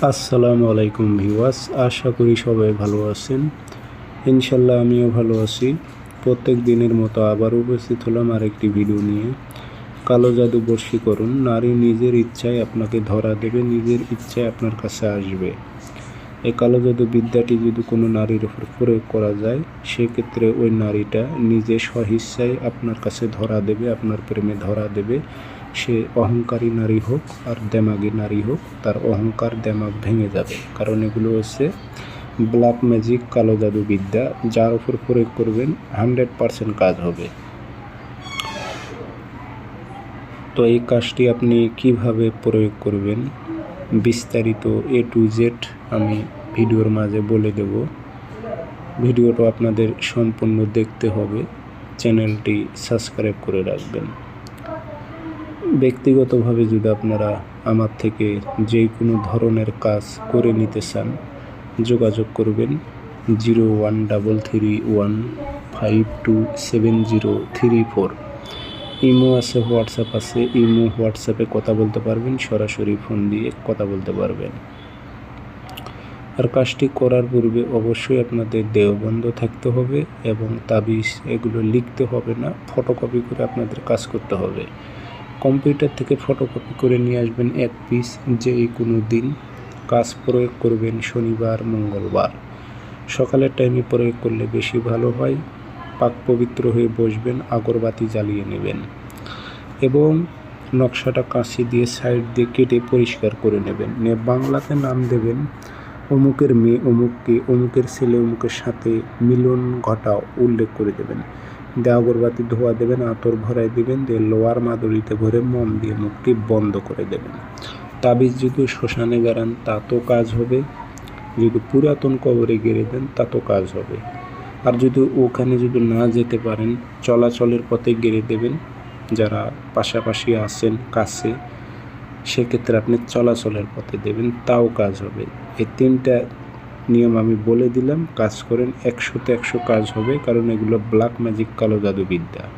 আসসালামু আলাইকুম ভিউয়ার্স, আশা করি সবাই ভালো আছেন। ইনশাল্লাহ আমিও ভালো আছি। প্রত্যেক দিনের মতো আবার উপস্থিত হলাম আরেকটি ভিডিও নিয়ে। কালো জাদু বশীকরণ, নারী নিজের ইচ্ছায় আপনাকে ধরা দেবে, নিজের ইচ্ছায় আপনার কাছে আসবে। এই কালো জাদু বিদ্যাটি যদি কোনো নারীর উপর প্রয়োগ করা যায়, সেক্ষেত্রে ওই নারীটা নিজে স্বইচ্ছায় আপনার কাছে ধরা দেবে, আপনার প্রেমে ধরা দেবে। সে অহংকারী নারী হোক আর দেমাগী নারী হোক, তার অহংকার দেমাগ ভেঙে যাবে। কারণ এগুলো হচ্ছে ব্ল্যাক ম্যাজিক, কালো জাদু বিদ্যা, যার উপর প্রয়োগ করবেন 100% কাজ হবে। তো এই কাজটি আপনি কিভাবে প্রয়োগ করবেন বিস্তারিত A to Z আমি ভিডিওর মাঝে বলে দেব। ভিডিওটা আপনাদের সম্পূর্ণ দেখতে হবে, চ্যানেলটি সাবস্ক্রাইব করে রাখবেন। ব্যক্তিগতভাবে যদি আপনারা আমার থেকে যে কোনো ধরনের কাজ করে নিতে চান, যোগাযোগ করবেন 0133152703 ইমো আছে, হোয়াটসঅ্যাপ আছে। ইমো হোয়াটসঅ্যাপে কথা বলতে পারবেন, সরাসরি ফোন দিয়ে কথা বলতে পারবেন। আর কাজটি করার পূর্বে অবশ্যই আপনাদের দেহবন্ধ থাকতে হবে এবং তাবিজ এগুলো লিখতে হবে না, ফটোকপি করে আপনাদের কাজ করতে হবে। কম্পিউটার থেকে ফটোকপি করে নিয়ে আসবেন 1 পিস। যেই কোনো দিন কাজ প্রয়োগ করবেন শনিবার, মঙ্গলবার সকালের টাইমে প্রয়োগ করলে বেশি ভালো হয়। পাক পবিত্র হয়ে বসবেন, আগরবাতি জ্বালিয়ে নেবেন এবং নকশাটা কাঁচি দিয়ে সাইড দিয়ে কেটে পরিষ্কার করে নেবেন। বাংলাতে নাম দেবেন অমুকের মেয়ে অমুককে, অমুকের ছেলে অমুকের সাথে মিলন ঘটাও উল্লেখ করে দেবেন। দিয়ে আগরবাতি ধোয়া দেবেন, আতর ভরাই দেবেন, দিয়ে লোয়ার মাদুরিতে ভরে মম দিয়ে মুখটি বন্ধ করে দেবেন। তাবিজ যদি শ্মশানে গেড়ান তাতেও কাজ হবে, যদি পুরাতন কবরে গেড়ে দেন তাতেও কাজ হবে। আর যদি ওখানে যদি না যেতে পারেন, চলাচলের পথে গেড়ে দেবেন। যারা পাশাপাশি আছেন কাছে, সেক্ষেত্রে আপনি চলাচলের পথে দেবেন, তাও কাজ হবে। এই 3টা নিয়ম আমি বলে দিলাম, কাজ করেন, 100-তে 100 কাজ হবে। কারণ এগুলো ব্ল্যাক ম্যাজিক, কালো জাদু বিদ্যা।